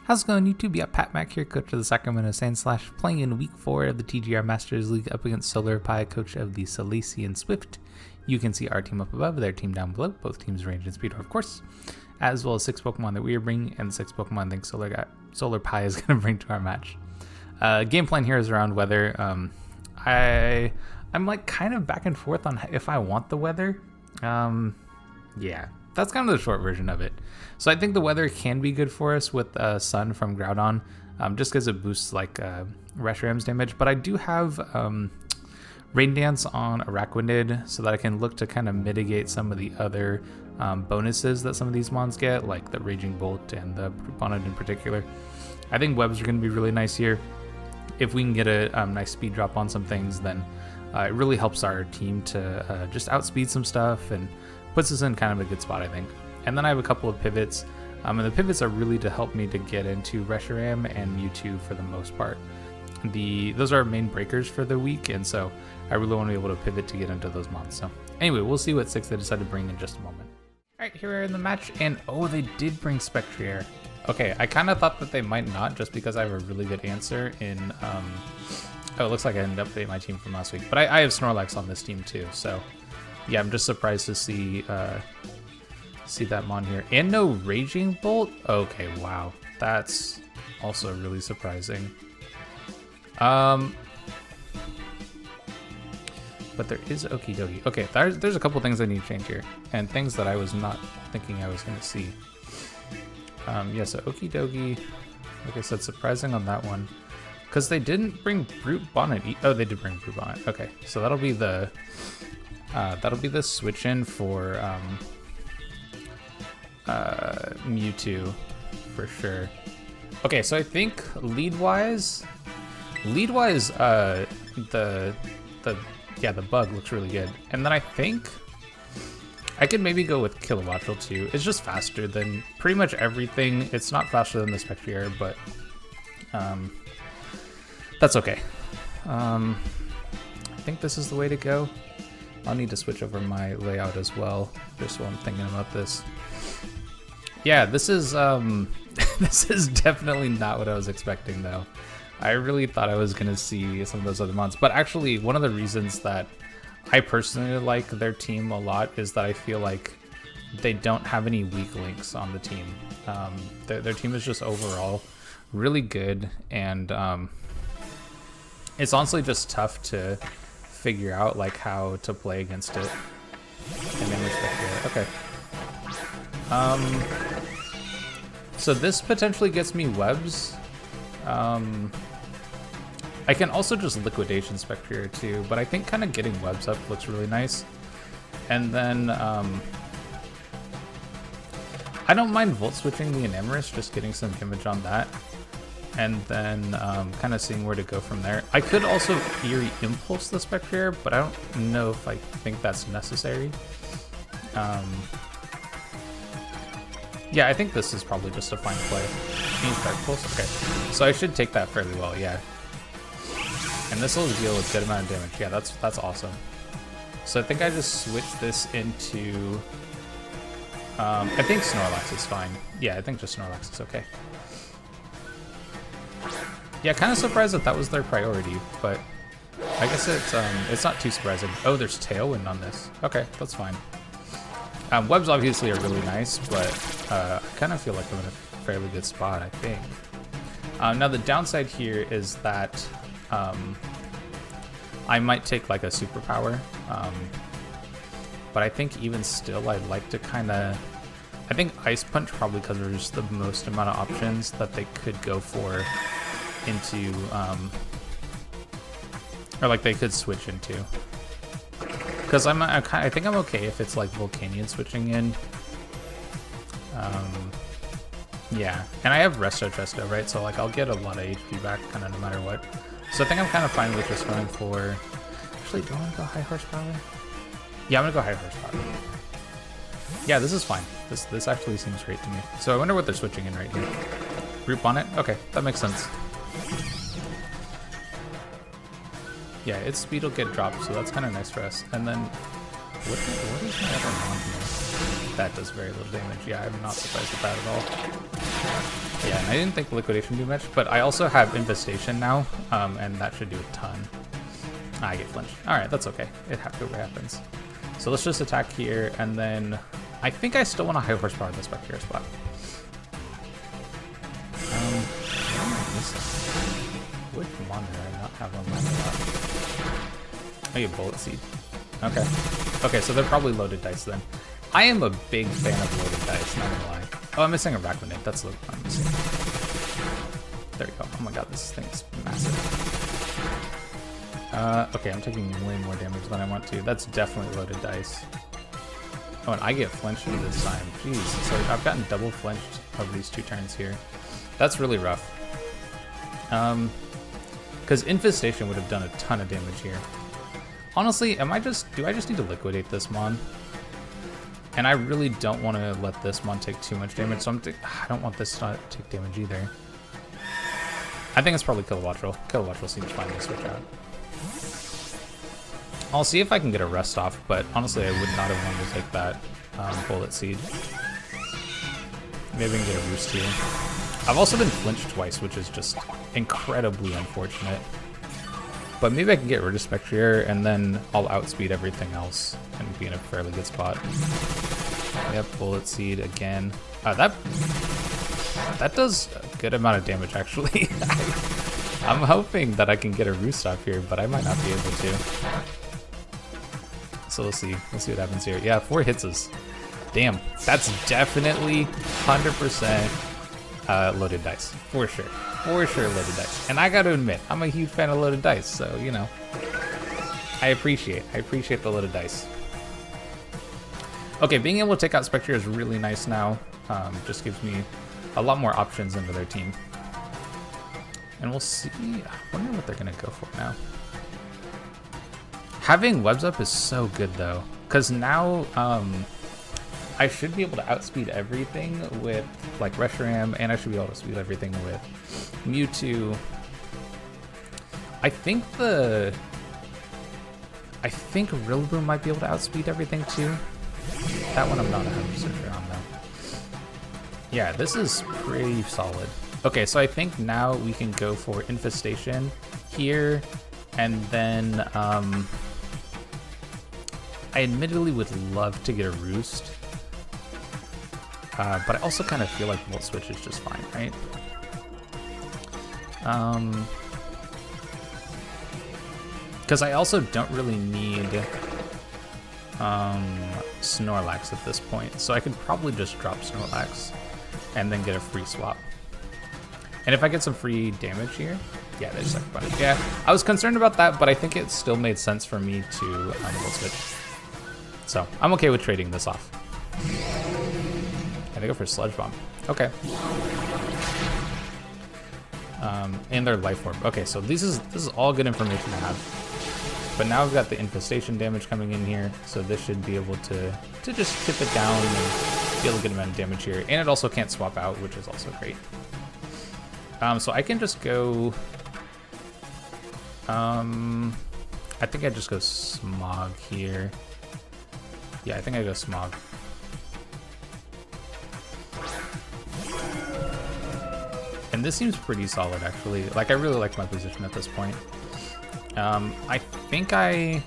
How's it going, YouTube? Yeah, Pat Mac here, coach of the Sacramento Sand Slash, playing in week 4 of the TGR Masters League up against Solarpie, coach of the Solaceon Swift. You can see our team up above, their team down below, both teams range and speed, of course, as well as 6 Pokemon that we are bringing and 6 Pokemon I think Solarpie is going to bring to our match. Game plan here is around weather. I'm like kind of back and forth on if I want the weather. Yeah, that's kind of the short version of it. So I think the weather can be good for us with Sun from Groudon, just because it boosts like Reshiram's damage. But I do have Rain Dance on Araquanid so that I can look to kind of mitigate some of the other bonuses that some of these mons get, like the Raging Bolt and the Bonnet in particular. I think webs are going to be really nice here. If we can get a nice speed drop on some things, then it really helps our team to just outspeed some stuff and puts us in kind of a good spot, I think. And then I have a couple of pivots, and the pivots are really to help me to get into Reshiram and Mewtwo for the most part. Those are our main breakers for the week, and so I really want to be able to pivot to get into those mons. So anyway, we'll see what 6 they decide to bring in just a moment. Alright, here we are in the match, and oh, they did bring Spectrier. Okay, I kind of thought that they might not, just because I have a really good answer in, oh, it looks like I ended up updating my team from last week, but I have Snorlax on this team too, so yeah, I'm just surprised to see that mon here. And no Raging Bolt? Okay, wow. That's also really surprising. But there is Okie Dokie. Okay, there's a couple things I need to change here, and things that I was not thinking I was going to see. Yeah, so Okie Dokie, like I said, surprising on that one. Because they didn't bring Brute Bonnet. Oh, they did bring Brute Bonnet. Okay, so that'll be the switch in for Mewtwo for sure. Okay, so I think lead-wise, the bug looks really good, and then I think I could maybe go with Kilowattrel too. It's just faster than pretty much everything. It's not faster than the Spectrier, but that's okay. I think this is the way to go. I'll need to switch over my layout as well, just while I'm thinking about this. Yeah, this is this is definitely not what I was expecting though. I really thought I was gonna see some of those other mons, but actually one of the reasons that I personally like their team a lot is that I feel like they don't have any weak links on the team. Their team is just overall really good, and it's honestly just tough to figure out like how to play against it. And then okay. So this potentially gets me webs. I can also just Liquidation Spectrier too, but I think kind of getting webs up looks really nice. And then I don't mind Volt switching the Enamorous, just getting some damage on that. And then kind of seeing where to go from there. I could also Eerie Impulse the Spectrier, but I don't know if I think that's necessary. Yeah, I think this is probably just a fine play. Dark Pulse? Okay, so I should take that fairly well, yeah. And this will deal with a good amount of damage. Yeah, that's awesome. So I think I just switched this into... I think Snorlax is fine. Yeah, I think just Snorlax is okay. Yeah, kind of surprised that was their priority, but I guess it's not too surprising. Oh, there's Tailwind on this. Okay, that's fine. Webs obviously are really nice, but I kind of feel like I'm in a fairly good spot, I think. Now the downside here is that I might take like a superpower, but I think even still I'd like to kind of... I think Ice Punch probably because there's just the most amount of options that they could go for into, or like they could switch into. Because I think I'm okay if it's like Volcanion switching in. Yeah, and I have Resto Tresto, right? So like I'll get a lot of HP back kind of no matter what. So I think I'm kind of fine with just going for... Actually, do I want to go high horsepower? Yeah, I'm going to go high horsepower. Yeah, this is fine. This actually seems great to me. So I wonder what they're switching in right here. Root Bonnet? Okay, that makes sense. Yeah, its speed will get dropped, so that's kind of nice for us. And then, what is my other mon here? That does very little damage. Yeah, I'm not surprised at that at all. Yeah, and I didn't think liquidation would do much, but I also have infestation now, and that should do a ton. I get flinched. All right, that's okay. It happens. So let's just attack here, and then I think I still want to high horsepower this Bacteria spot. Which mon did I not have on my spot? Oh, you bullet seed. Okay. Okay, so they're probably loaded dice then. I am a big fan of loaded dice, not gonna lie. Oh, I'm missing a Raccoonade. That's the I'm missing. There we go. Oh my god, this thing's massive. Okay, I'm taking way more damage than I want to. That's definitely loaded dice. Oh, and I get flinched this time. Jeez, so I've gotten double flinched of these 2 turns here. That's really rough. Because Infestation would have done a ton of damage here. Honestly, do I just need to liquidate this mon? And I really don't want to let this mon take too much damage, so I don't want this to take damage either. I think it's probably Kilowattrel. Kilowattrel seems fine to switch out. I'll see if I can get a rest off, but honestly I would not have wanted to take that bullet seed. Maybe I can get a roost here. I've also been flinched twice, which is just incredibly unfortunate. But maybe I can get rid of Spectre and then I'll outspeed everything else and be in a fairly good spot. Yep, bullet seed again. That does a good amount of damage actually. I'm hoping that I can get a roost off here, but I might not be able to. So we'll see. We'll see what happens here. Yeah, 4 hits is... Damn, that's definitely 100% loaded dice. For sure. For sure loaded dice. And I gotta admit, I'm a huge fan of loaded dice, so, you know. I appreciate the loaded dice. Okay, being able to take out Spectre is really nice now. Just gives me a lot more options into their team. And we'll see. I wonder what they're gonna go for now. Having webs up is so good though, because now I should be able to outspeed everything with like Reshiram, and I should be able to speed everything with Mewtwo. I think Rillaboom might be able to outspeed everything too. That one I'm not 100% sure on though. Yeah, this is pretty solid. Okay, so I think now we can go for Infestation here, and then I admittedly would love to get a Roost, but I also kind of feel like Volt Switch is just fine, right? Because I also don't really need Snorlax at this point, so I could probably just drop Snorlax and then get a free swap. And if I get some free damage here, yeah, they just like bunch. Yeah, I was concerned about that, but I think it still made sense for me to Volt Switch. So I'm okay with trading this off. And they go for Sludge Bomb. Okay. And their Life Orb. Okay, so this is all good information to have. But now I've got the Infestation damage coming in here, so this should be able to just tip it down and deal a good amount of damage here. And it also can't swap out, which is also great. So I can just go... I think I just go Smog here. Yeah, I think I go Smog. And this seems pretty solid, actually. Like, I really like my position at this point. I think I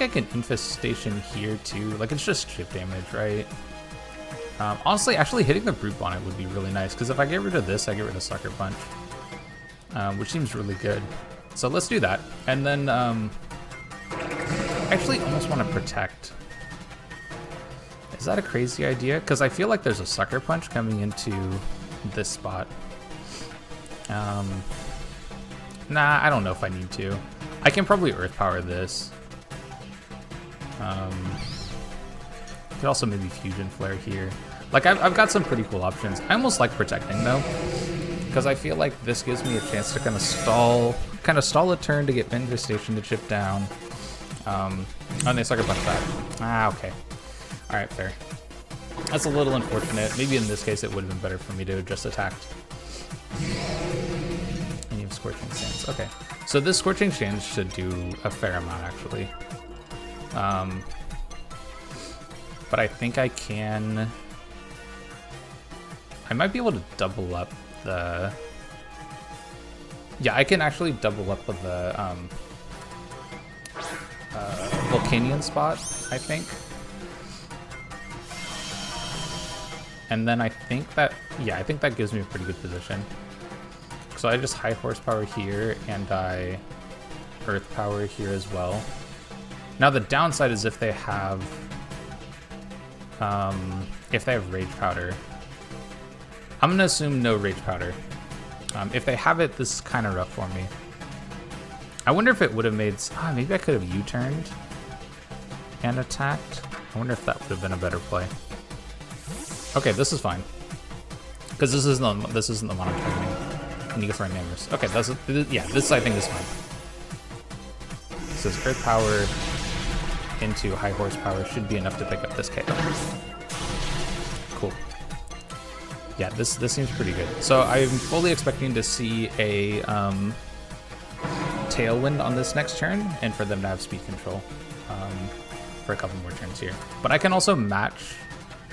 can Infestation here, too. Like, it's just chip damage, right? Honestly, actually hitting the Brute Bonnet would be really nice, because if I get rid of this, I get rid of Sucker Punch. Which seems really good. So let's do that. And then, I actually almost want to Protect. Is that a crazy idea? Because I feel like there's a Sucker Punch coming into this spot. Nah, I don't know if I need to. I can probably Earth Power this. Could also maybe Fusion Flare here. Like, I've got some pretty cool options. I almost like Protecting, though, because I feel like this gives me a chance to kind of stall a turn to get Infestation to chip down. And they Sucker Punch back. Ah, okay. Alright, fair. That's a little unfortunate. Maybe in this case it would have been better for me to have just attacked. And you have Scorching Sands. Okay. So this Scorching Sands should do a fair amount, actually. But I think I can... I might be able to double up the... Yeah, I can actually double up with the Volcanion spot, I think. And then I think that, yeah, I think that gives me a pretty good position. So I just high horsepower here, and I earth power here as well. Now the downside is if they have rage powder. I'm gonna assume no rage powder. If they have it, this is kind of rough for me. I wonder if it would have made, maybe I could have U-turned and attacked. I wonder if that would have been a better play. Okay, this is fine. Because this isn't the mono targeting. Nega for Namers. Okay, this I think is fine. So this earth power into high horsepower should be enough to pick up this KO. Cool. Yeah, this seems pretty good. So I'm fully expecting to see a tailwind on this next turn, and for them to have speed control for a couple more turns here. But I can also match.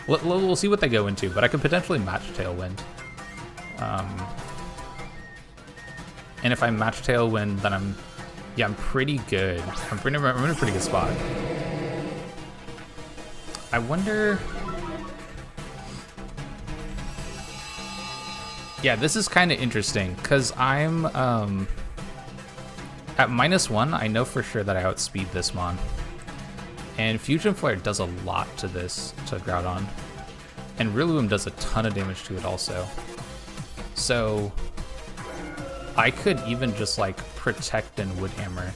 We'll see what they go into, but I could potentially match tailwind. And if I match tailwind, then I'm pretty good. I'm in a pretty good spot. I wonder. Yeah, this is kind of interesting because I'm at -1. I know for sure that I outspeed this mon, and Fusion Flare does a lot to Groudon, and Rillaboom does a ton of damage to it also. So I could even just like protect and Wood Hammer,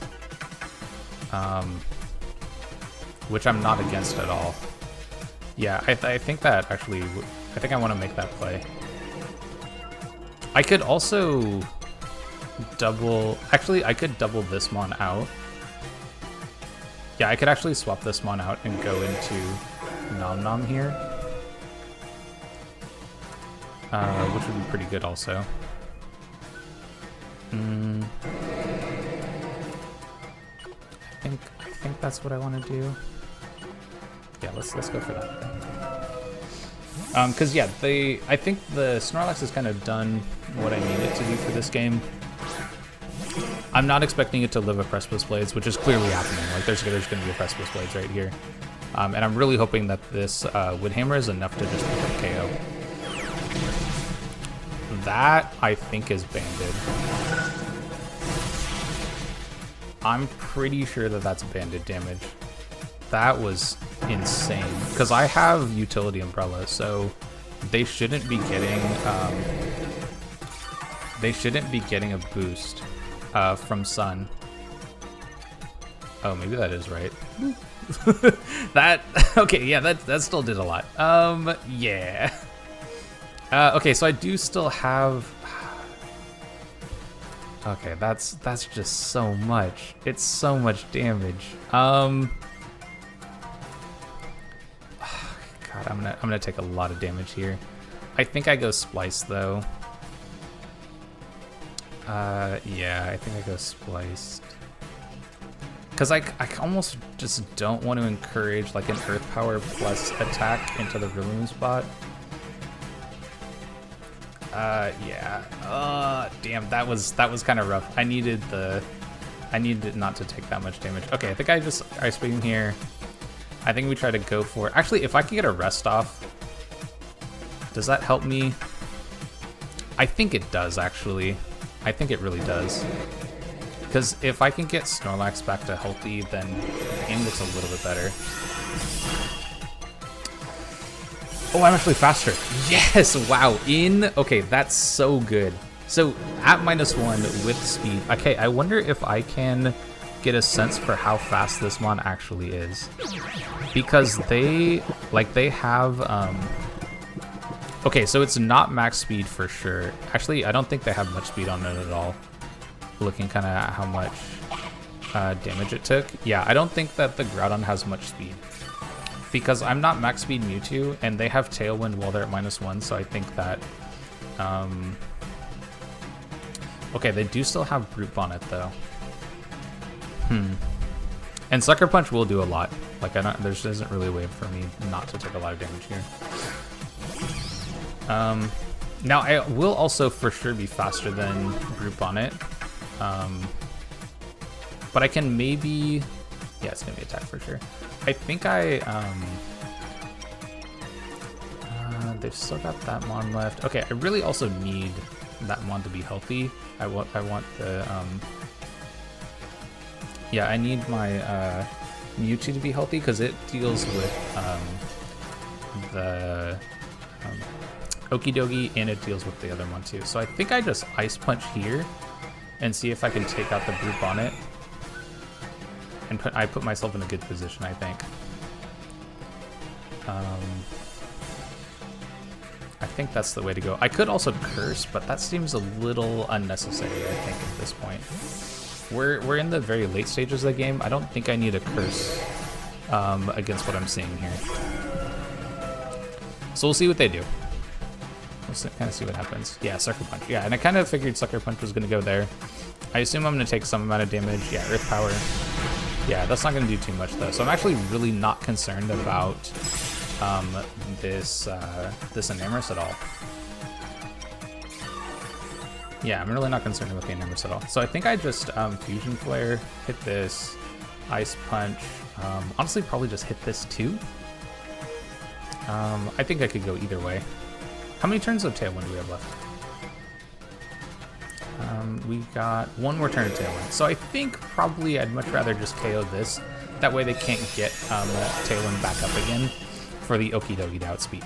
which I'm not against at all. Yeah, I think that actually, I think I want to make that play. I could also double, actually I could double this mon out. Yeah, I could actually swap this mon out and go into Nom Nom here. Which would be pretty good also. I think that's what I want to do. Yeah, let's go for that. Because yeah, I think the Snorlax has kind of done what I need it to do for this game. I'm not expecting it to live a Precipice Blades, which is clearly happening. Like there's going to be a Precipice Blades right here, and I'm really hoping that this Wood Hammer is enough to just pick up KO. That I think is banded. I'm pretty sure that that's banded damage. That was insane because I have Utility Umbrella, so they shouldn't be getting a boost from Sun. Oh, maybe that is right. Okay, yeah, that still did a lot. Yeah. Okay, so I do still have. Okay, that's just so much. It's so much damage. God, I'm gonna take a lot of damage here. I think I go Splice though. Yeah, I think I go Spliced. Cause I almost just don't want to encourage like an Earth Power plus attack into the Rillaboom spot. Yeah. Damn, that was kind of rough. I needed not to take that much damage. Okay, I think I just Ice Beam here. I think we try to go for... Actually, if I can get a rest off, does that help me? I think it does, actually. I think it really does. Because if I can get Snorlax back to healthy, then the game looks a little bit better. Oh, I'm actually faster. Yes, wow. Okay, that's so good. So at -1 with speed. Okay, I wonder if I can get a sense for how fast this mon actually is. Because they have, okay, so it's not max speed for sure. Actually, I don't think they have much speed on it at all. Looking kind of at how much damage it took. Yeah, I don't think that the Groudon has much speed. Because I'm not max speed Mewtwo, and they have Tailwind while they're at -1, so I think that, okay, they do still have Brute Bonnet though. And Sucker Punch will do a lot. Like, there isn't really a way for me not to take a lot of damage here. Now, I will also for sure be faster than Group on it. But I can maybe... Yeah, it's going to be attack for sure. I think they've still got that Mon left. Okay, I really also need that Mon to be healthy. I want the... Yeah, I need my Mewtwo to be healthy because it deals with the Okie Dokie and it deals with the other one too. So I think I just Ice Punch here and see if I can take out the group on it. And I put myself in a good position, I think. I think that's the way to go. I could also curse, but that seems a little unnecessary, I think, at this point. We're in the very late stages of the game. I don't think I need a curse against what I'm seeing here. So we'll see what they do. We'll kind of see what happens. Yeah, Sucker Punch. Yeah, and I kind of figured Sucker Punch was going to go there. I assume I'm going to take some amount of damage. Yeah, Earth Power. Yeah, that's not going to do too much, though. So I'm actually really not concerned about this Enamorus at all. Yeah, I'm really not concerned about the Enamorus at all. So I think I just Fusion Flare, hit this, Ice Punch. Honestly, probably just hit this too. I think I could go either way. How many turns of Tailwind do we have left? We got one more turn of Tailwind. So I think probably I'd much rather just KO this. That way they can't get Tailwind back up again for the Okie Dokie to outspeed.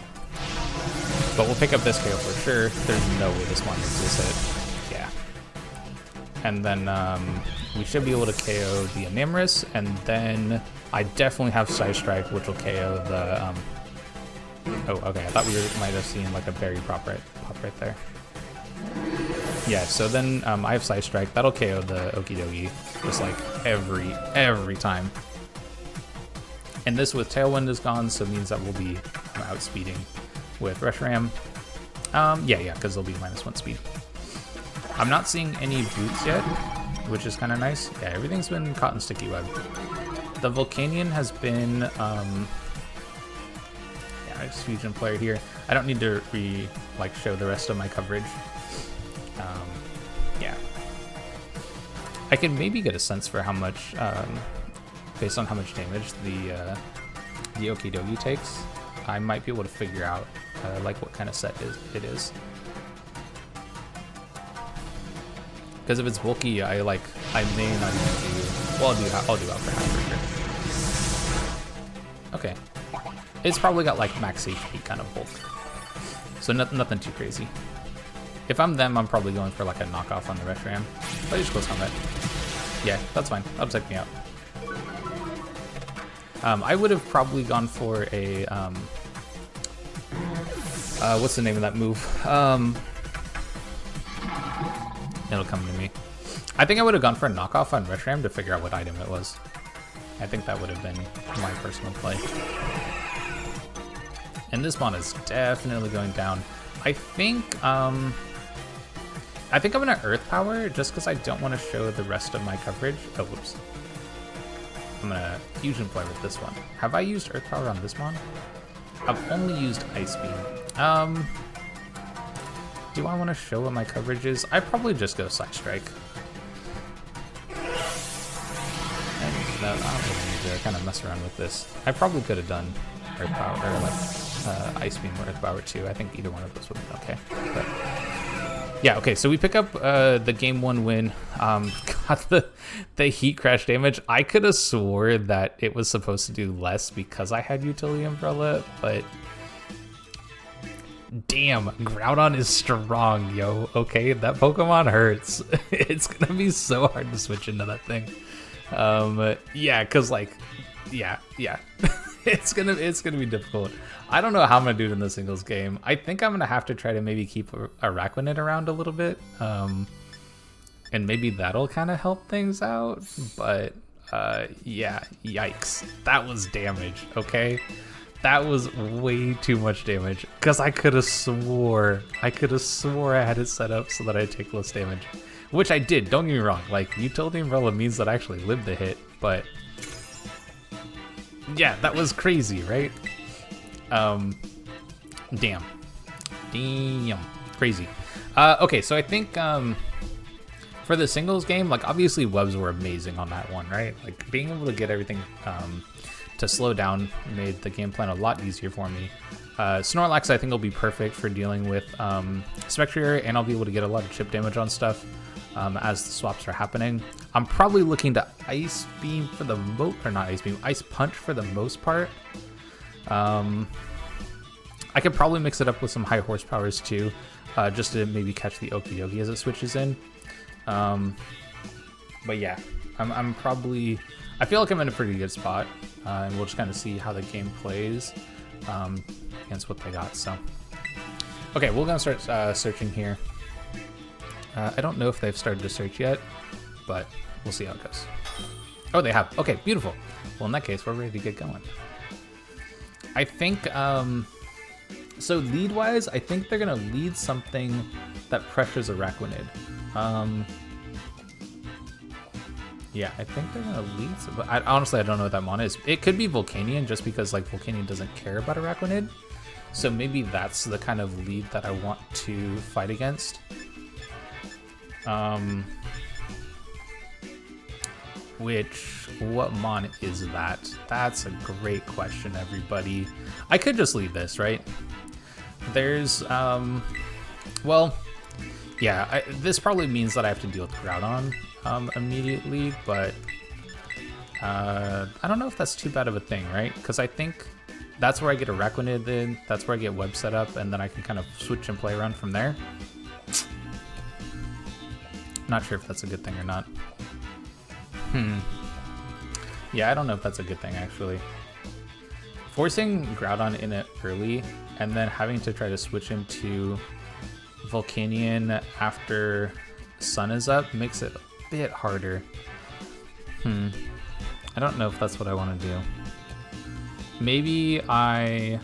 But we'll pick up this KO for sure. There's no way this one makes this hit. Yeah. And then we should be able to KO the Enamorus, and then I definitely have Side Strike, which will KO the... Oh, okay, I thought we might have seen like a berry pop right there. Yeah, so then I have Side Strike. That'll KO the Okie Dokie, just like every time. And this with Tailwind is gone, so it means that we'll be outspeeding with Reshiram. Yeah, because they'll be -1 speed. I'm not seeing any boots yet, which is kind of nice. Yeah, everything's been caught in sticky web. The Volcanion has been... I just Fusion Flare here. I don't need to show the rest of my coverage. Yeah. I can maybe get a sense for how much, based on how much damage the Okie Dokie takes. I might be able to figure out what kind of set it is. Because if it's bulky, I may not even do. Well, I'll do out for half for sure. Okay. It's probably got like max HP kind of bulk, so nothing too crazy. If I'm them, I'm probably going for like a knockoff on the Reshiram. But just close combat. Yeah, that's fine. That'll take me out. I would have probably gone for a what's the name of that move? It'll come to me. I think I would have gone for a knockoff on Reshiram to figure out what item it was. I think that would have been my personal play. And this Mon is definitely going down. I think I'm gonna Earth Power just because I don't want to show the rest of my coverage. Oh, whoops. I'm gonna Fusion Flare with this one. Have I used Earth Power on this Mon? I've only used Ice Beam. Do I want to show what my coverage is? I probably just go Side Strike. And no, I don't really need to kind of mess around with this. I probably could have done Earth Power or Ice Beam or Earth Power too. I think either one of those would be okay. But yeah, okay, so we pick up the game 1 win. Got the Heat Crash damage. I could have swore that it was supposed to do less because I had Utility Umbrella, but damn, Groudon is strong, yo. Okay, that Pokemon hurts. It's gonna be so hard to switch into that thing. Yeah, cause yeah. It's gonna be difficult. I don't know how I'm gonna do it in the singles game. I think I'm gonna have to try to maybe keep Araquanid around a little bit, and maybe that'll kind of help things out. But yeah, yikes, that was damage. Okay, that was way too much damage. Cause I could have swore I had it set up so that I take less damage, which I did. Don't get me wrong. Like, Utility Umbrella means that I actually lived the hit, but. Yeah, that was crazy, right? Damn. Crazy. Okay, so I think for the singles game, like obviously webs were amazing on that one, right? Like being able to get everything to slow down made the game plan a lot easier for me. Snorlax I think will be perfect for dealing with Spectrier, and I'll be able to get a lot of chip damage on stuff as the swaps are happening. I'm probably looking to Ice Beam for the Ice Punch for the most part. I could probably mix it up with some high horsepowers too, just to maybe catch the Okidogi as it switches in. But yeah, I feel like I'm in a pretty good spot, and we'll just kind of see how the game plays against what they got. So, okay, we're gonna start searching here. I don't know if they've started to search yet, but we'll see how it goes. Oh, they have. Okay, beautiful. Well, in that case, we're ready to get going. I think, so lead-wise, I think they're going to lead something that pressures Araquanid. Yeah, I think they're going to lead but honestly, I don't know what that mon is. It could be Volcanion, just because, like, Volcanion doesn't care about Araquanid. So maybe that's the kind of lead that I want to fight against. What mon is that? That's a great question, everybody. I could just leave this, right? There's, well, yeah, this probably means that I have to deal with Groudon immediately, but I don't know if that's too bad of a thing, right? Because I think that's where I get Araquanid in, that's where I get web set up, and then I can kind of switch and play around from there. Not sure if that's a good thing or not. Yeah, I don't know if that's a good thing, actually. Forcing Groudon in it early, and then having to try to switch him to Volcanion after Sun is up makes it a bit harder. I don't know if that's what I want to do. Maybe yeah,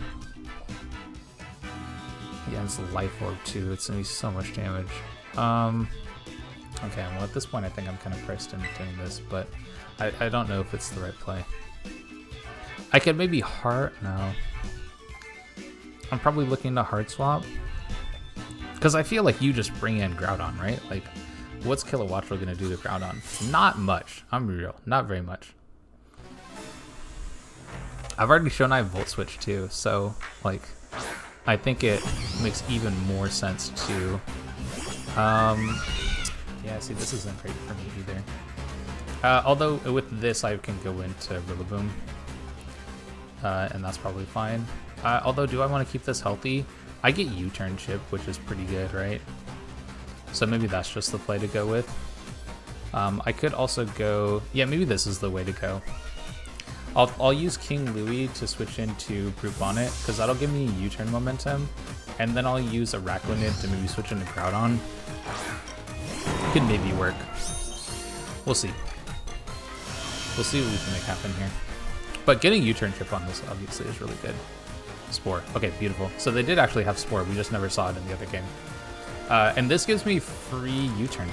it's Life Orb too. It's gonna be so much damage. Okay, well at this point I think I'm kind of pressed into doing this, but I don't know if it's the right play. I could maybe no. I'm probably looking to hard swap. Because I feel like you just bring in Groudon, right? Like, what's Kilowattrel gonna do to Groudon? Not much. I'm real. Not very much. I've already shown I have Volt Switch too, so like I think it makes even more sense to yeah, see, this isn't great for me either. Although with this I can go into Rillaboom, and that's probably fine. Although, do I want to keep this healthy? I get U-turn chip, which is pretty good, right? So maybe that's just the play to go with. I could also go, yeah, maybe this is the way to go. I'll use King Louie to switch into Brute Bonnet, because that'll give me U-turn momentum, and then I'll use Araquanid to maybe switch into Groudon. Could maybe work. We'll see. We'll see what we can make happen here. But getting U-turn chip on this obviously is really good. Spore. Okay, beautiful. So they did actually have Spore. We just never saw it in the other game. And this gives me free U-turn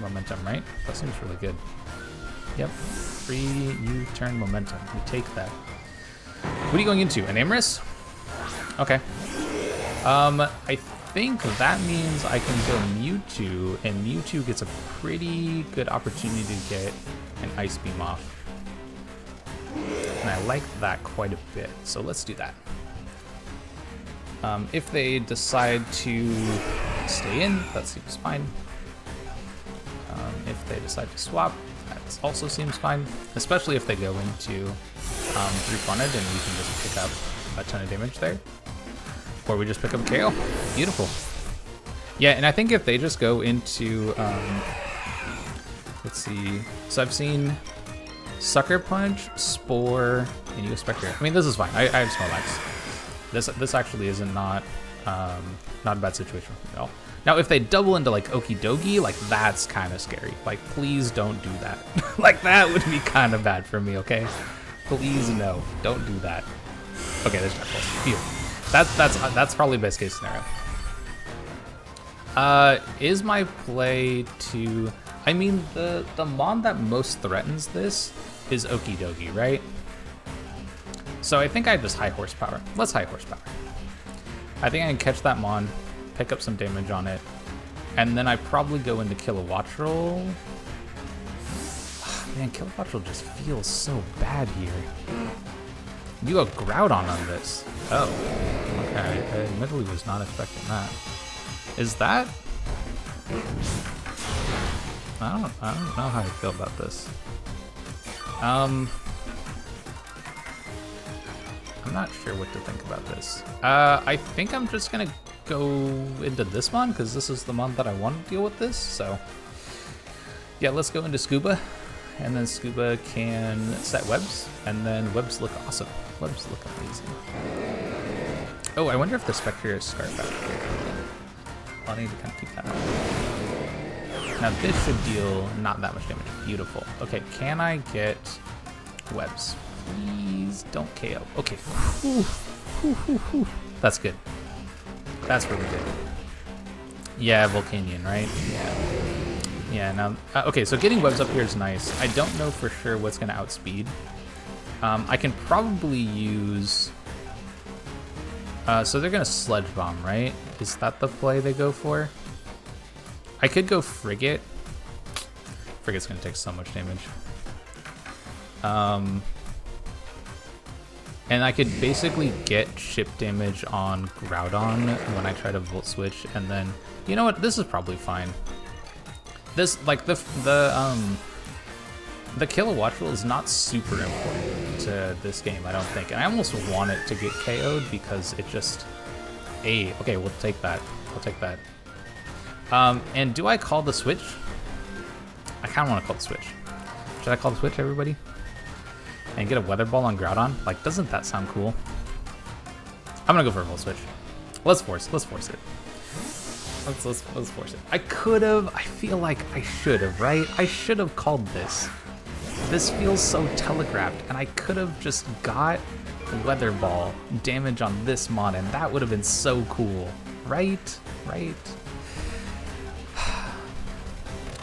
momentum, right? That seems really good. Yep. Free U-turn momentum. We take that. What are you going into? An Amorous? Okay. I think that means I can go Mewtwo, and Mewtwo gets a pretty good opportunity to get an Ice Beam off. And I like that quite a bit, so let's do that. If they decide to stay in, that seems fine. If they decide to swap, that also seems fine, especially if they go into Brute Bonnet and we can just pick up a ton of damage there. Or we just pick up a KO. Beautiful. Yeah, and I think if they just go into, let's see. So I've seen Sucker Punch, Spore, and you Spectre. I mean, this is fine. I have Snorlax. This actually isn't not a bad situation at all. Now, if they double into like Okidogi, like that's kind of scary. Like, please don't do that. Like that would be kind of bad for me. Okay, please no, don't do that. Okay, there's Dark Pulse. Beautiful. That's probably best case scenario. Is my play to? I mean, the mon that most threatens this is Okidogi, right? So I think I just high horsepower. Let's high horsepower. I think I can catch that mon, pick up some damage on it, and then I probably go into Kilowattrel. Man, Kilowattrel just feels so bad here. You go Groudon on this. Oh, okay. I admittedly was not expecting that. Is that? I don't know how I feel about this. I'm not sure what to think about this. I think I'm just gonna go into this one because this is the one that I want to deal with this. So yeah, let's go into Scuba, and then Scuba can set webs, and then webs look awesome. Webs look amazing. Oh, I wonder if the Spectre is Scarf out here. I'll need to kind of keep that on. Now this should deal not that much damage. Beautiful. Okay, can I get webs? Please don't KO. Okay. That's good. That's really good. Yeah, Volcanion, right? Yeah. Yeah, now... okay, so getting webs up here is nice. I don't know for sure what's going to outspeed. I can probably use... so they're going to Sludge Bomb, right? Is that the play they go for? I could go Frigate. Frigate's going to take so much damage. And I could basically get chip damage on Groudon when I try to Volt Switch, and then... You know what? This is probably fine. This, like, the Kilowattrel is not super important to this game, I don't think. And I almost want it to get KO'd because it just... Hey, okay, we'll take that. We'll take that. And do I call the switch? I kind of want to call the switch. Should I call the switch, everybody? And get a Weather Ball on Groudon? Like, doesn't that sound cool? I'm gonna go for a Volt Switch. Let's force it. Let's force it. Let's force it. I could have. I feel like I should have, right? I should have called this. This feels so telegraphed, and I could have just got Weather Ball damage on this mod, and that would have been so cool, right? Right?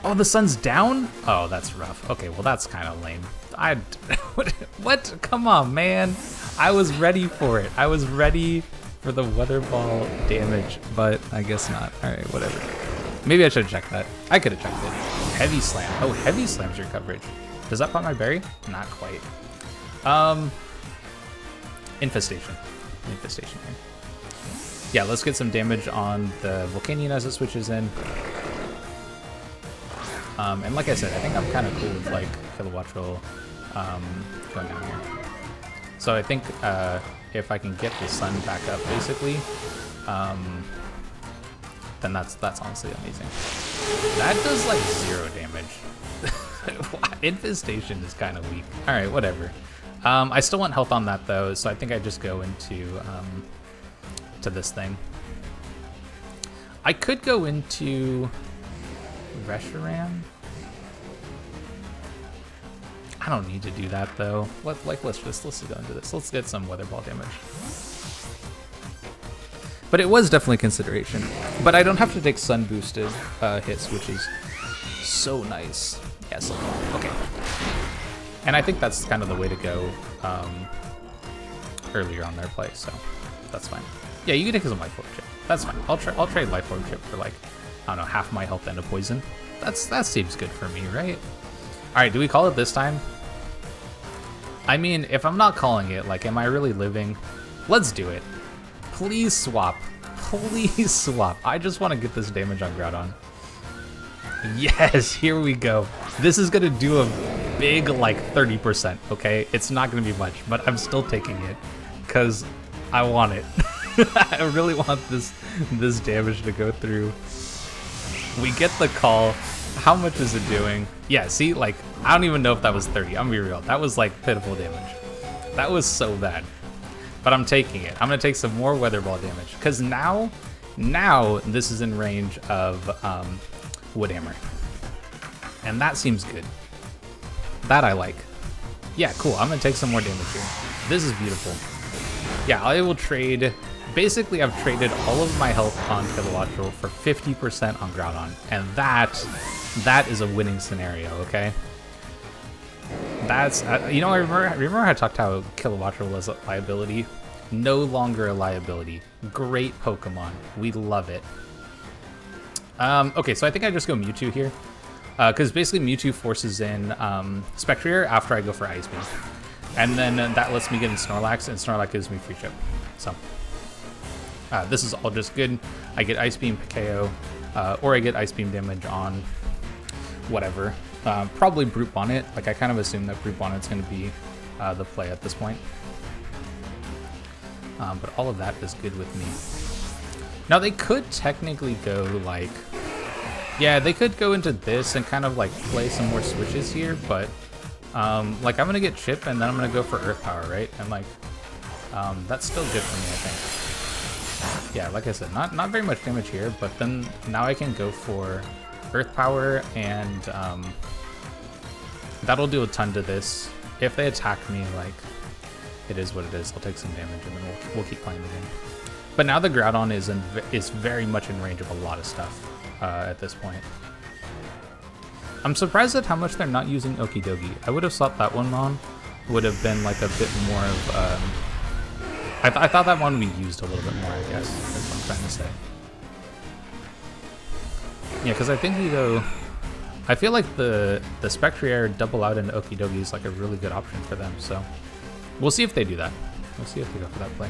Oh, the sun's down? Oh, that's rough. Okay, well, that's kind of lame. What? Come on, man. I was ready for it. I was ready for the Weather Ball damage, but I guess not. All right, whatever. Maybe I should have checked that. I could have checked it. Heavy Slam. Oh, Heavy Slam's your coverage. Does that pop my berry? Not quite. Infestation. Infestation. Yeah, let's get some damage on the Volcanion as it switches in. And like I said, I think I'm kind of cool with like Kilowattrel going down here. So I think if I can get the sun back up, basically, then that's honestly amazing. That does like 0 damage. Infestation is kind of weak. All right, whatever. I still want health on that though, so I think I just go into to this thing. I could go into Reshiram. I don't need to do that though. Let's just go into this. Let's get some Weather Ball damage. But it was definitely consideration. But I don't have to take sun boosted hits, which is so nice. Yes. Okay. And I think that's kind of the way to go earlier on their play, so that's fine. Yeah, you can take some Life Orb Chip. That's fine. I'll trade Life Orb Chip for like, I don't know, half my health and a poison. That seems good for me, right? All right, do we call it this time? I mean, if I'm not calling it, like, am I really living? Let's do it. Please swap. Please swap. I just want to get this damage on Groudon. Yes, here we go. This is going to do a big, like, 30%, okay? It's not going to be much, but I'm still taking it because I want it. I really want this damage to go through. We get the call. How much is it doing? Yeah, see, like, I don't even know if that was 30. I'm gonna be real. That was, like, pitiful damage. That was so bad. But I'm taking it. I'm gonna take some more Weather Ball damage. Because now this is in range of Wood Hammer. And that seems good. That I like. Yeah, cool. I'm gonna take some more damage here. This is beautiful. Yeah, I will trade... Basically, I've traded all of my health on Kilowattrel for 50% on Groudon, and that is a winning scenario, okay? That's, you know, I remember I talked how Kilowattrel was a liability. No longer a liability. Great Pokemon. We love it. Okay, so I think I just go Mewtwo here. Because basically Mewtwo forces in Spectrier after I go for Ice Beam. And then that lets me get in Snorlax, and Snorlax gives me free chip. So this is all just good. I get Ice Beam KO, or I get Ice Beam damage on whatever. Probably Brute Bonnet. Like, I kind of assume that Brute Bonnet's going to be the play at this point. But all of that is good with me. Now, they could technically go, like... Yeah, they could go into this and kind of, like, play some more switches here, but... like, I'm going to get Chip, and then I'm going to go for Earth Power, right? And, like, that's still good for me, I think. Yeah, like I said, not very much damage here, but then now I can go for Earth Power, and that'll do a ton to this. If they attack me, like, it is what it is. I'll take some damage, and then we'll keep playing the game. But now the Groudon is very much in range of a lot of stuff at this point. I'm surprised at how much they're not using Okidogi. I would have thought that one on would have been like a bit more of... I thought that one we used a little bit more, I guess, is what I'm trying to say. Yeah, because I think we go... I feel like the Spectrier double out into Okidogi is like a really good option for them, so... We'll see if they do that. We'll see if they go for that play.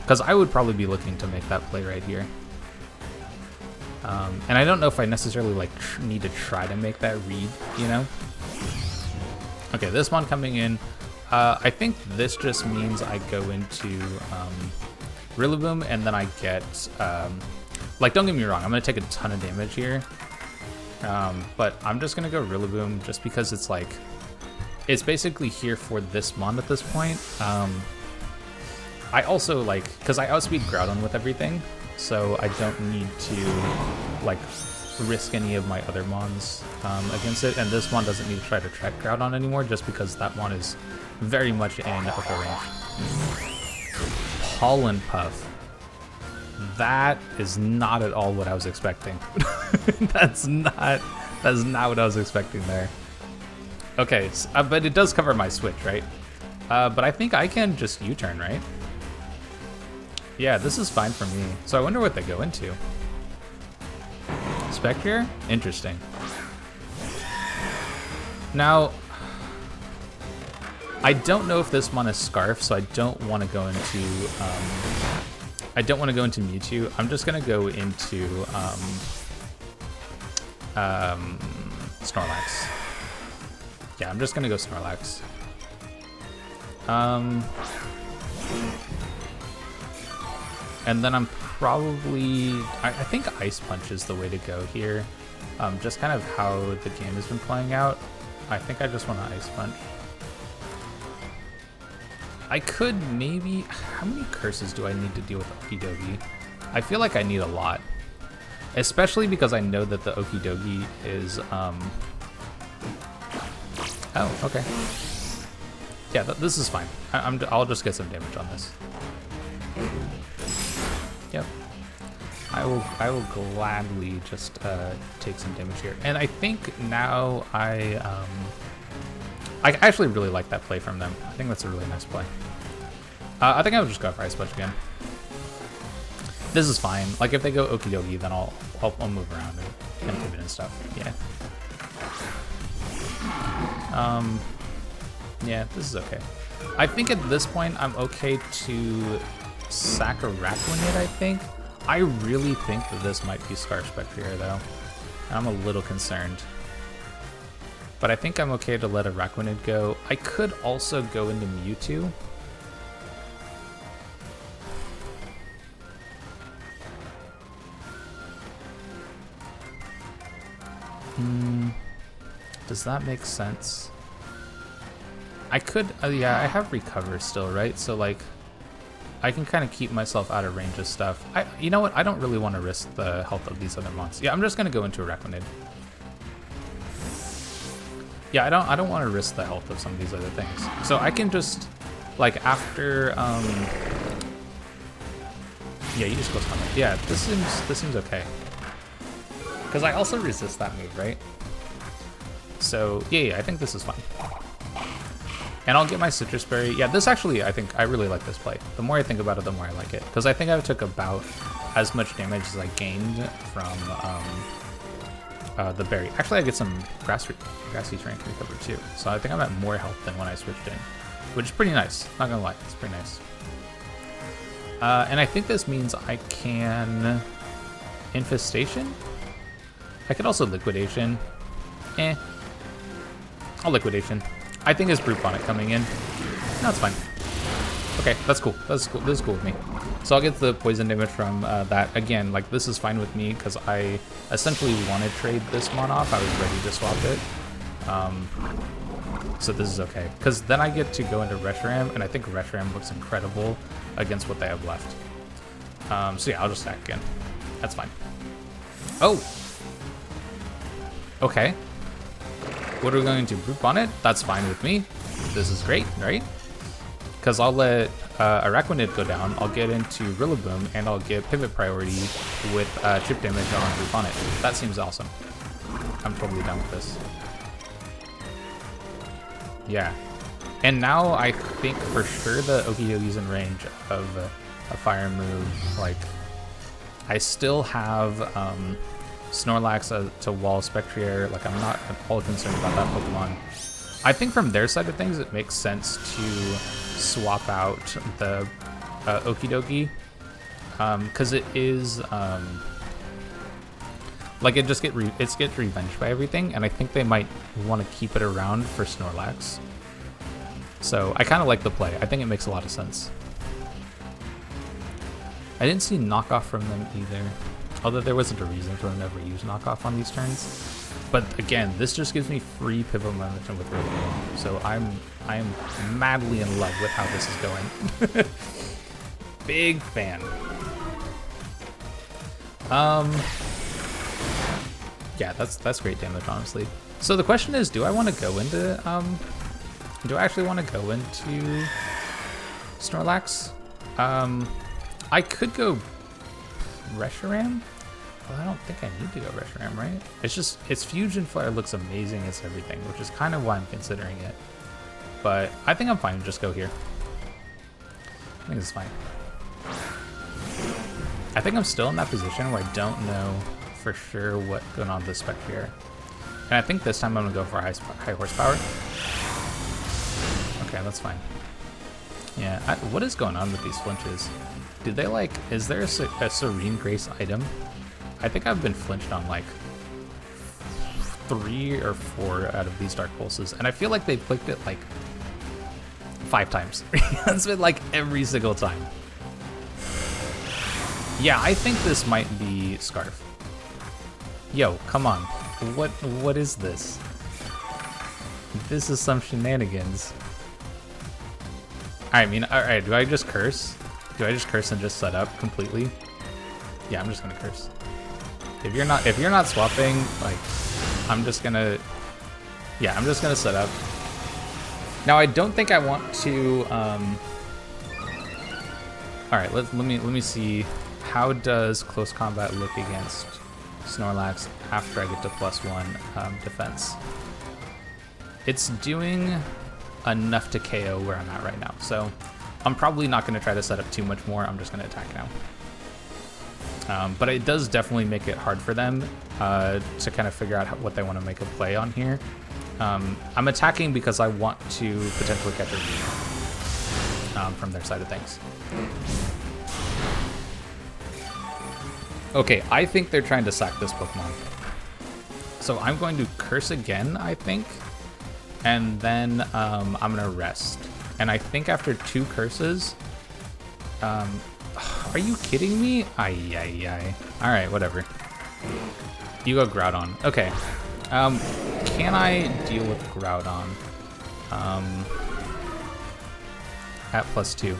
Because I would probably be looking to make that play right here. And I don't know if I necessarily like need to try to make that read, you know? Okay, this one coming in. I think this just means I go into Rillaboom, and then I get... like, don't get me wrong, I'm going to take a ton of damage here. But I'm just going to go Rillaboom just because it's like... It's basically here for this Mon at this point. I also like... Because I outspeed Groudon with everything, so I don't need to like risk any of my other Mons against it, and this Mon doesn't need to try to track Groudon anymore just because that Mon is very much in upper range. Pollen Puff. That is not at all what I was expecting. That's not what I was expecting there. Okay, so, but it does cover my switch, right? But I think I can just U-turn, right? Yeah, this is fine for me. So I wonder what they go into. Spectrier? Interesting. Now, I don't know if this one is Scarf, so I don't want to go into Mewtwo. I'm just gonna go into Snorlax. Yeah, I'm just gonna go Snorlax. And then I'm probably... I think Ice Punch is the way to go here. Just kind of how the game has been playing out. I think I just want to Ice Punch. I could maybe... How many curses do I need to deal with Okidogi? I feel like I need a lot. Especially because I know that the Okidogi is... Oh, okay. Yeah, this is fine. I'll just get some damage on this. Yep. I will gladly just take some damage here. And I think now I actually really like that play from them. I think that's a really nice play. I think I'll just go for Ice Punch again. This is fine. Like if they go Okidogi, then I'll move around and pivot and stuff. Yeah. Yeah, this is okay. I think at this point I'm okay to sack a Araquanid, I think. I really think that this might be Scarf Spectrier though. And I'm a little concerned. But I think I'm okay to let a Araquanid go. I could also go into Mewtwo. Does that make sense? I could, yeah, I have Recover still, right? So like, I can kind of keep myself out of range of stuff. You know what? I don't really want to risk the health of these other monsters. Yeah, I'm just gonna go into Araquanid. Yeah, I don't want to risk the health of some of these other things. So I can just, like, after, yeah, you just go Stomach. Yeah, this seems okay. Because I also resist that move, right? So, yeah, I think this is fine. And I'll get my Citrus Berry. Yeah, this actually, I think, I really like this play. The more I think about it, the more I like it. Because I think I took about as much damage as I gained from the berry. Actually, I get some grassy strength recover too. So I think I'm at more health than when I switched in. Which is pretty nice. Not gonna lie, it's pretty nice. And I think this means I can... Infestation? I could also Liquidation. I'll Liquidation. I think it's Brute Bonnet coming in. No, it's fine. Okay, that's cool. That's cool. This is cool with me. So I'll get the poison damage from that. Again, like, this is fine with me because I essentially want to trade this mon off. I was ready to swap it. So this is okay. Because then I get to go into Reshiram, and I think Reshiram looks incredible against what they have left. So yeah, I'll just stack again. That's fine. Oh! Okay. What are we going to? Brute Bonnet? That's fine with me. This is great, right? Because I'll let Araquanid go down, I'll get into Rillaboom, and I'll get Pivot Priority with chip damage on Brute Bonnet. That seems awesome. I'm totally done with this. Yeah. And now I think for sure the Okidogi's in range of a fire move. Like, I still have Snorlax to Wall Spectrier. Like, I'm not at all concerned about that Pokemon. I think from their side of things, it makes sense to swap out the Okidogi, because it is like it gets revenged by everything, and I think they might want to keep it around for Snorlax. So I kind of like the play. I think it makes a lot of sense. I didn't see knockoff from them either, although there wasn't a reason for them to ever use knockoff on these turns. But again, this just gives me free pivot momentum with Rillaboom, so I am madly in love with how this is going. Big fan. Yeah, that's great damage, honestly. So the question is, do I want to go into do I actually want to go into Snorlax? I could go Reshiram. Well, I don't think I need to go Reshiram, right? It's just, its Fusion Flare looks amazing as everything, which is kind of why I'm considering it. But I think I'm fine to just go here. I think it's fine. I think I'm still in that position where I don't know for sure what's going on with this Spectrier. And I think this time I'm going to go for high horsepower. Okay, that's fine. Yeah, what is going on with these flinches? Did they like, is there a Serene Grace item? I think I've been flinched on like 3 or 4 out of these Dark Pulses, and I feel like they've clicked it like 5 times. It's been like every single time. Yeah, I think this might be Scarf. Yo, come on. What is this? This is some shenanigans. I mean, alright, do I just curse? Do I just curse and just set up completely? Yeah, I'm just gonna curse. If you're not swapping, like, I'm just gonna set up. Now I don't think I want to alright, let me see, how does close combat look against Snorlax after I get to +1 defense? It's doing enough to KO where I'm at right now, so I'm probably not going to try to set up too much more. I'm just going to attack now. But it does definitely make it hard for them to kind of figure out what they want to make a play on here. I'm attacking because I want to potentially catch a lead from their side of things. Okay, I think they're trying to sack this Pokemon. So I'm going to curse again, I think. And then I'm going to rest. And I think after 2 curses... are you kidding me? Ay. Alright, whatever. You go Groudon. Okay. Can I deal with Groudon? At +2.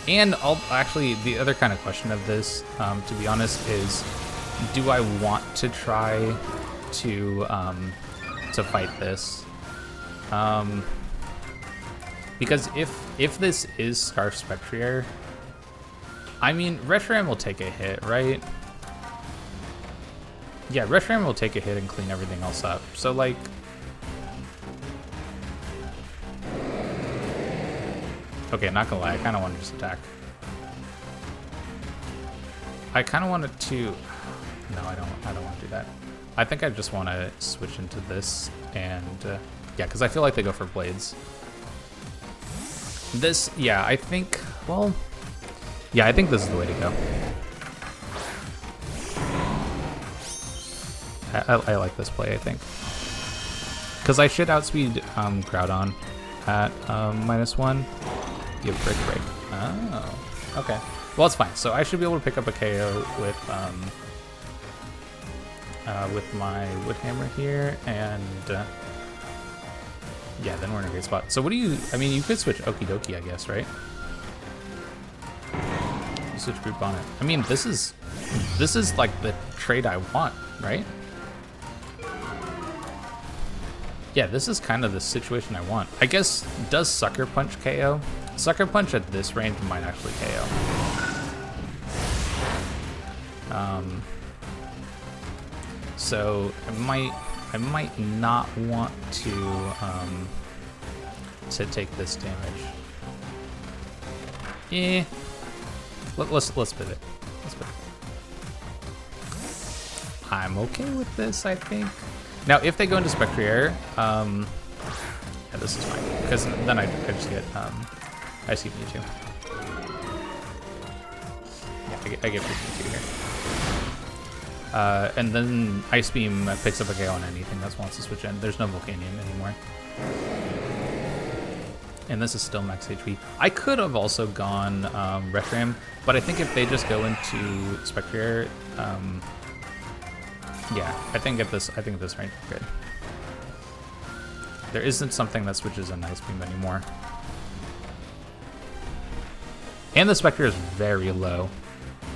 And actually, the other kind of question of this, to be honest, is do I want to try to fight this? Because if this is Scarf Spectrier, I mean, Reshiram will take a hit, right? Yeah, Reshiram will take a hit and clean everything else up. So, like... Okay, not gonna lie, I kind of want to just attack. I kind of wanted to... No, I don't want to do that. I think I just want to switch into this and... yeah, because I feel like they go for blades. This, yeah, I think... Well... Yeah, I think this is the way to go. I like this play, I think. Because I should outspeed Groudon at -1. You have Brick Break. Oh, okay. Well, it's fine. So I should be able to pick up a KO with my Wood Hammer here, and yeah, then we're in a great spot. So what do you? I mean, you could switch Okie Dokie, I guess, right? You switch Group on it. I mean, this is like the trade I want, right? Yeah, this is kind of the situation I want. I guess, does Sucker Punch KO? Sucker Punch at this range might actually KO. So I might not want to take this damage. Yeah. Let's pivot. Let's pivot. I'm okay with this, I think. Now, if they go into Spectrier, yeah, this is fine, because then I just get Ice Beam Mewtwo. Yeah, I get Mewtwo here. And then Ice Beam picks up a KO on anything that wants to switch in. There's no Volcanion anymore. And this is still max HP. I could have also gone Reshiram, but I think if they just go into Spectrier, yeah, I think at this range we're good. There isn't something that switches in Ice Beam anymore. And the Spectre is very low.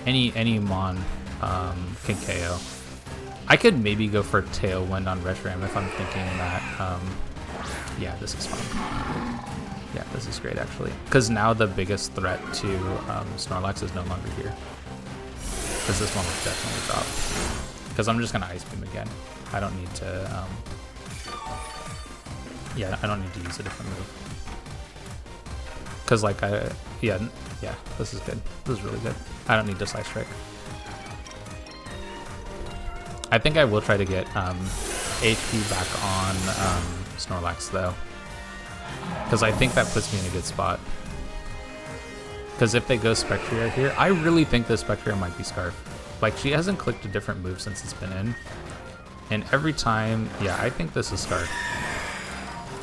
Any Mon can KO. I could maybe go for Tailwind on Reshiram if I'm thinking that, yeah, this is fine. Yeah, this is great actually. Because now the biggest threat to Snorlax is no longer here. Because this one will definitely drop. Because I'm just going to Ice Beam again. I don't need to, yeah, I don't need to use a different move. Because, like, yeah, this is good. This is really good. I don't need to Slice Trick. I think I will try to get HP back on Snorlax, though. Because I think that puts me in a good spot. Because if they go Spectrier here, I really think this Spectrier might be Scarf. Like, she hasn't clicked a different move since it's been in. And every time, yeah, I think this is Scarf.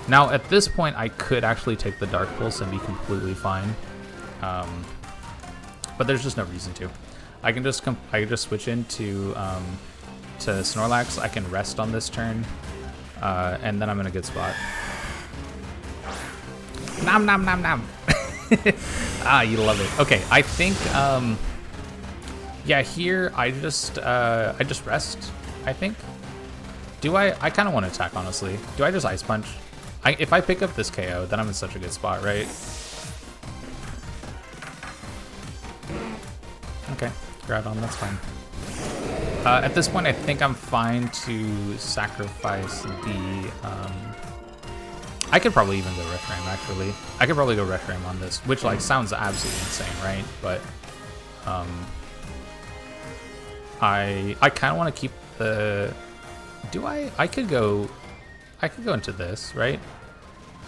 Now, at this point, I could actually take the Dark Pulse and be completely fine. But there's just no reason to. I can just switch into to Snorlax. I can rest on this turn. And then I'm in a good spot. Nom nom nom nom. Ah, you love it. Okay, I think yeah, here I just rest, I think. Do I kind of want to attack, honestly. Do I just Ice Punch? If I pick up this KO, then I'm in such a good spot, right? Okay, Groudon, that's fine. At this point, I think I'm fine to sacrifice the I could probably even go Reshiram, actually. I could probably go Reshiram on this, which, like, sounds absolutely insane, right? But, I kind of want to keep the... I could go into this, right?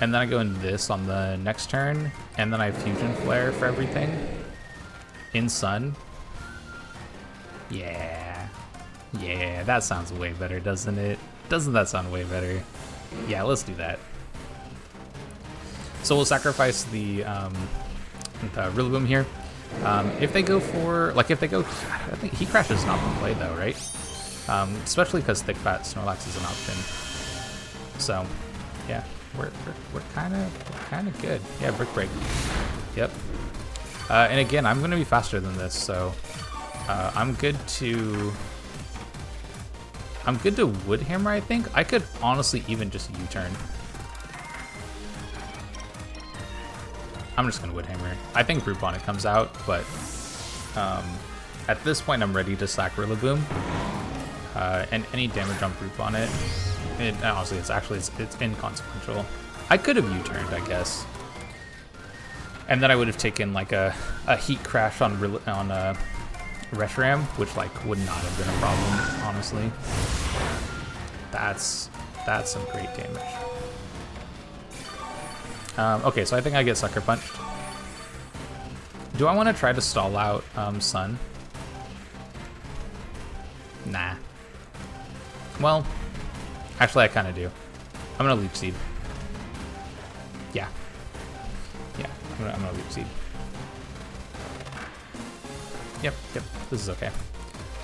And then I go into this on the next turn, and then I have Fusion Flare for everything. In Sun. Yeah. Yeah, that sounds way better, doesn't it? Doesn't that sound way better? Yeah, let's do that. So we'll sacrifice the Rillaboom here. If they go for, like, I think Heat Crash is not the play though, right? Especially because Thick Fat Snorlax is an option. So, yeah, we're kind of good. Yeah, Brick Break. Yep. And again, I'm gonna be faster than this, so I'm good to Wood Hammer. I think I could honestly even just U-turn. I'm just gonna Wood Hammer. I think Group on it comes out, but at this point I'm ready to sack Rillaboom. And any damage on Group on it, honestly, it's inconsequential. I could have U-turned, I guess. And then I would have taken like a heat crash on Reshiram, which like would not have been a problem, honestly. That's some great damage. Okay, so I think I get Sucker Punched. Do I want to try to stall out Sun? Nah. Well, actually I kind of do. I'm gonna Leech Seed. Yeah. Yeah, I'm gonna Leech Seed. Yep, this is okay.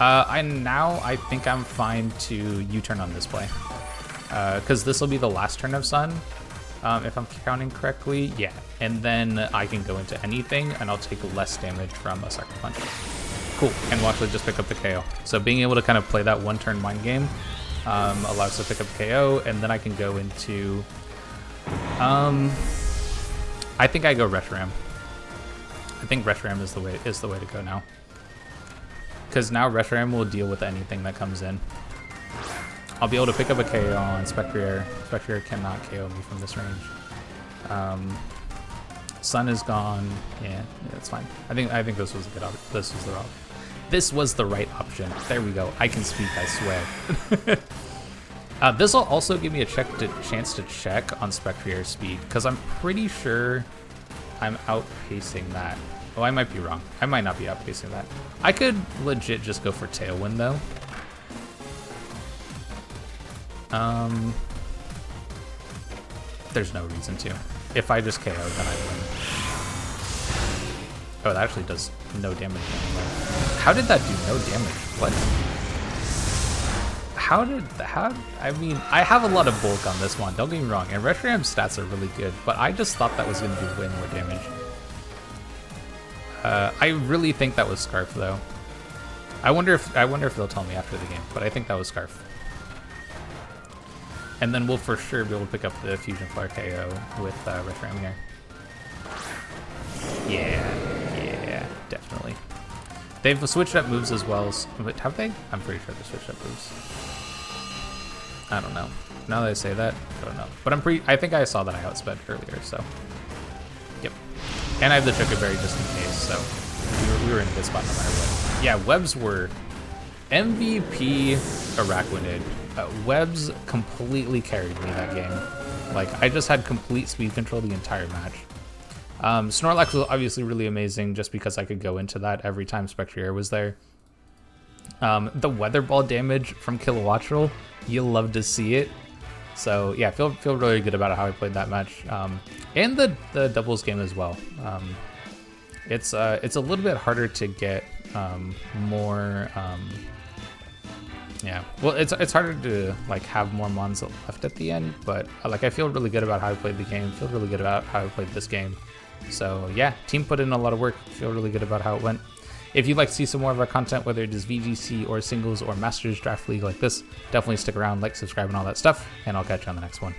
I think I'm fine to U-turn on this play. Because this will be the last turn of Sun, if I'm counting correctly. Yeah, and then I can go into anything, and I'll take less damage from a Sucker Punch. Cool, and we'll actually just pick up the KO. So being able to kind of play that one-turn mind game allows us to pick up KO, and then I can go into... I think I go Reshiram. I think Reshiram is the way to go now. Because now Reshiram will deal with anything that comes in. I'll be able to pick up a KO on Spectrier. Spectrier cannot KO me from this range. Sun is gone. Yeah, that's fine. I think this was a good option. This was the right option. There we go. I can speak, I swear. This will also give me a chance to check on Spectrier's speed, because I'm pretty sure I'm outpacing that. Oh, I might be wrong. I might not be outpacing that. I could legit just go for Tailwind, though. There's no reason to. If I just KO, then I win. Oh, that actually does no damage anyway. How did that do no damage? What? I mean, I have a lot of bulk on this one, don't get me wrong, and Reshiram's stats are really good, but I just thought that was going to do way more damage. I really think that was Scarf, though. I wonder if they'll tell me after the game, but I think that was Scarf. And then we'll for sure be able to pick up the Fusion Flare KO with Reshiram here. Yeah, definitely. They've switched up moves as well. But have they? I'm pretty sure they switched up moves. I don't know. Now that I say that, I don't know. But I think I saw that I outsped earlier, so. Yep. And I have the Chocoberry just in case, so we were in a good spot no matter what. Yeah, Webs were MVP Araquanid. Webs completely carried me that game. Like, I just had complete speed control the entire match. Snorlax was obviously really amazing just because I could go into that every time Spectrier was there. The Weather Ball damage from Kilowattrel, you'll love to see it. So yeah, feel really good about how I played that match. And the doubles game as well. It's a little bit harder to get more... yeah, well, it's harder to like have more mons left at the end, but like I feel really good about how I played the game. Feel really good about how I played this game. So yeah, team put in a lot of work. Feel really good about how it went. If you'd like to see some more of our content, whether it is VGC or singles or Masters Draft League like this, definitely stick around, like, subscribe, and all that stuff. And I'll catch you on the next one.